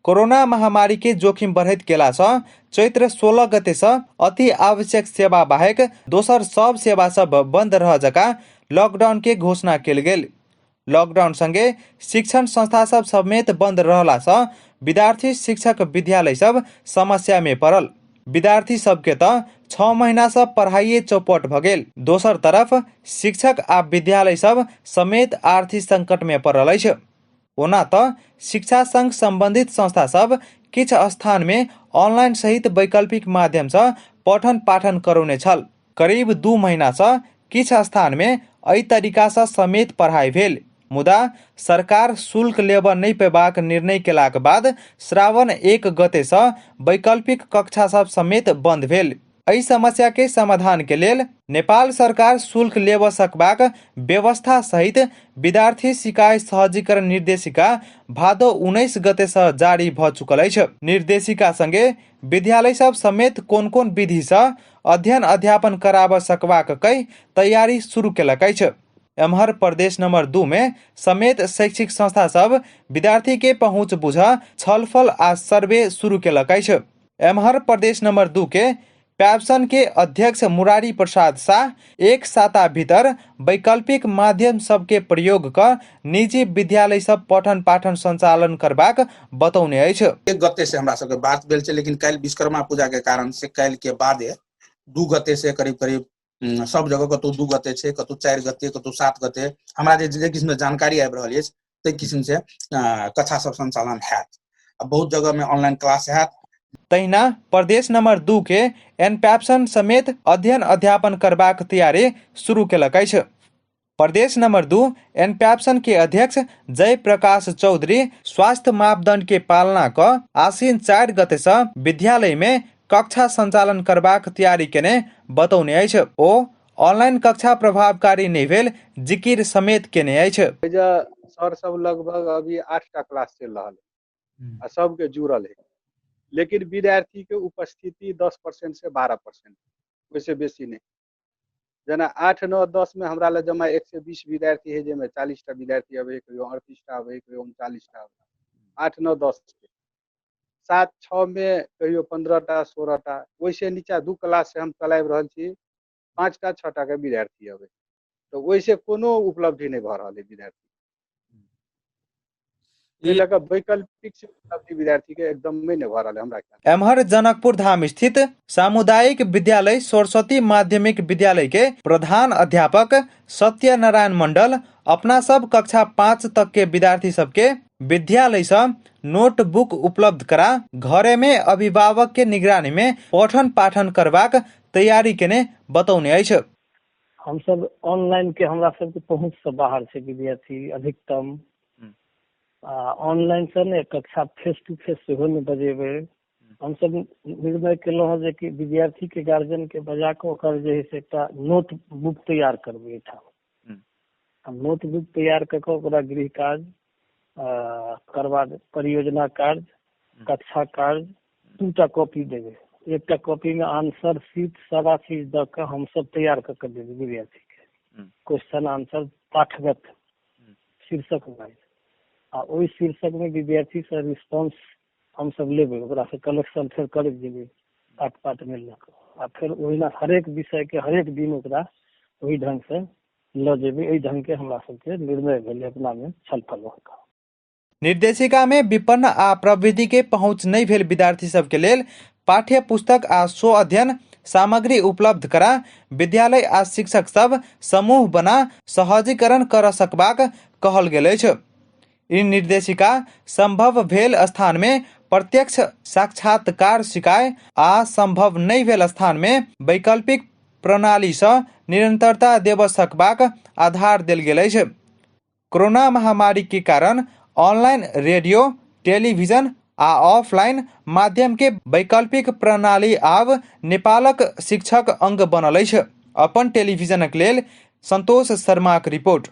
Corona महामारी के जोखिम बढ़ैत गेला सँ चैत्र 16 गते सँ अति आवश्यक सेवा बाहेक दोसर सब सेवा सब बंद रह जका लॉकडाउन के घोषणा कल गेल। लॉकडाउन संगे शिक्षण संस्था सब समेत बंद रहला सँ विद्यार्थी शिक्षक विद्यालय सब समस्या में पड़ल। विद्यार्थी सबके त 6 महीना से पढ़ाइए चौपट भ गेल। दोसर तरफ शिक्षक आ विद्यालय सब समेत आर्थिक संकट में पड़ल अछि। ओना त शिक्षा संग संबंधित संस्था सब किछ स्थान में ऑनलाइन सहित वैकल्पिक माध्यम से पठन पाठन करौने छल। करीब 2 महीना से किछ स्थान में एहि तरीका से समेत पढ़ाई भेल। मुदा सरकार शुल्क लेब नहीं पेबाक निर्णय केलाक बाद श्रावण 1 गते से वैकल्पिक कक्षा सब समेत बंद भेल। एहि समस्या के समाधान के लेल नेपाल सरकार शुल्क लेब सकबाक व्यवस्था सहित विद्यार्थी शिकायत सहजीकरण निर्देशिका भादो 19 गते से जारी भ चुकल अछि। निर्देशिका संगे विद्यालय सब समेत कोन कोन विधि से अध्ययन अध्यापन कराब सकबाक कई तैयारी शुरू केलक अछि। एम्हर प्रदेश नंबर 2 में समेत शैक्षिक संस्था सब विद्यार्थी के पहुंच बुझ छलफल आ सर्वे शुरू केलक अछि। एम्हर प्रदेश नंबर 2 के पैप्सन के अध्यक्ष मुरारी प्रसाद शाह एक साता भीतर वैकल्पिक माध्यम सबके प्रयोग कर निजी विद्यालय सब पठन पाठन संचालन करबाक बतौने अछि। 1 गते से हमरा सबके बात भेल छै, लेकिन काल्हि विश्वकर्मा पूजा के कारण से काल्हि के बादे 2 गते से करीब करीब सब जगह कतौ 2 गते छै, कतौ 4 गते, कतौ 7 गते हमरा जे किस्म जानकारी आबि रहल अछि तै किस्म से कक्षा सब संचालन हैत। बहुत जगह में ऑनलाइन क्लास हैत। तहिना प्रदेश नंबर 2 के एनपैप्सन समेत अध्ययन अध्यापन करबाक तैयारी शुरू केलक अछि। प्रदेश नंबर 2 एनपैप्सन के अध्यक्ष जय प्रकाश चौधरी स्वास्थ्य मापदंड के पालना क आसीन 4 गते से विद्यालय में कक्षा संचालन करबाक तैयारी केने बतौने अछि। ओ ऑनलाइन कक्षा प्रभावकारी नहीं भेल जिकिर समेत केने अछि। सर सब लगभग अभी 8टा क्लास चल रहा है आ सबके जुड़ल है, लेकिन विद्यार्थी के उपस्थिति 10% से 12%, वैसे बेसी नहीं। जना 8, 9, 10 में हमरा लग जमा 120 विद्यार्थी है, जेमे 40टा विद्यार्थी अब 38टा अब 39टा अब 8, 9, 10 के 7, 6 में कहियो 15टा 16टा, वैसे नीचा 2 क्लास से हम चलाब रहल छी 5टा 6टा के विद्यार्थी अब, तो वैसे कोनो उपलब्धि नहीं भ रहल है विद्यार्थी वैकल्पिक विद्यार्थी के एकदम में नहीं भ रहल है हमरा। एम्हर जनकपुर धाम स्थित सामुदायिक विद्यालय सरस्वती माध्यमिक विद्यालय के प्रधान अध्यापक सत्यनारायण मंडल अपना सब कक्षा 5 तक के विद्यार्थी सबके विद्यालय से नोटबुक उपलब्ध करा घरे में अभिभावक के निगरानी में पठन पाठन करबाक तैयारी केने बतौने अछि। हम सब ऑनलाइन के हमरा सब के पहुंच से बाहर से विद्यार्थी अधिकतम ऑनलाइन से ने कक्षा फेस टू फेस सेहो नहीं बजेबे। हम सब निर्णय केलहुँ है कि विद्यार्थी के गार्जियन के बजा के ओकर जे है से एकटा नोटबुक तैयार करबे। हम नोटबुक तैयार करके ओकरा गृह कार्य करवा परियोजना कार्य कक्षा कार्य 2टा कॉपी देवे। एकटा कॉपी में आंसर शीट सारा चीज द के हम सब तैयार करके देवे विद्यार्थी के। क्वेश्चन आंसर पाठगत शीर्षक वाइज आ ओई शीर्षक में विद्यार्थी से रिस्पांस हम सब लेबे, ओकरा से कलेक्शन फिर कर जेबे पाठ पाठ में लग आ फिर ओहिना हरेक विषय के हरेक दिन ओकरा वही ढंग से ल जेबे। एहि ढंग के हमरा सब के निर्णय भेले अपना में छलफल होगा। निर्देशिका में विपन्न आ प्रविधि के पहुंच नहीं भेल विद्यार्थी सब के लेल पाठ्य पुस्तक आ स्व अध्ययन सामग्री उपलब्ध करा विद्यालय आ शिक्षक सब समूह बना सहजीकरण कर सकबाक कहल गेल अछि। इ निर्देशिका संभव भेल स्थान में प्रत्यक्ष साक्षात्कार सिखाए आ संभव नहीं भेल स्थान में वैकल्पिक प्रणाली से निरंतरता देव सकबाक आधार देल गेल अछि। कोरोना महामारी के कारण ऑनलाइन रेडियो टेलीविजन आ ऑफलाइन माध्यम के वैकल्पिक प्रणाली आब नेपालक शिक्षक अंग बनल अछि। अपन टेलीविजनक लेल संतोष शर्माक रिपोर्ट।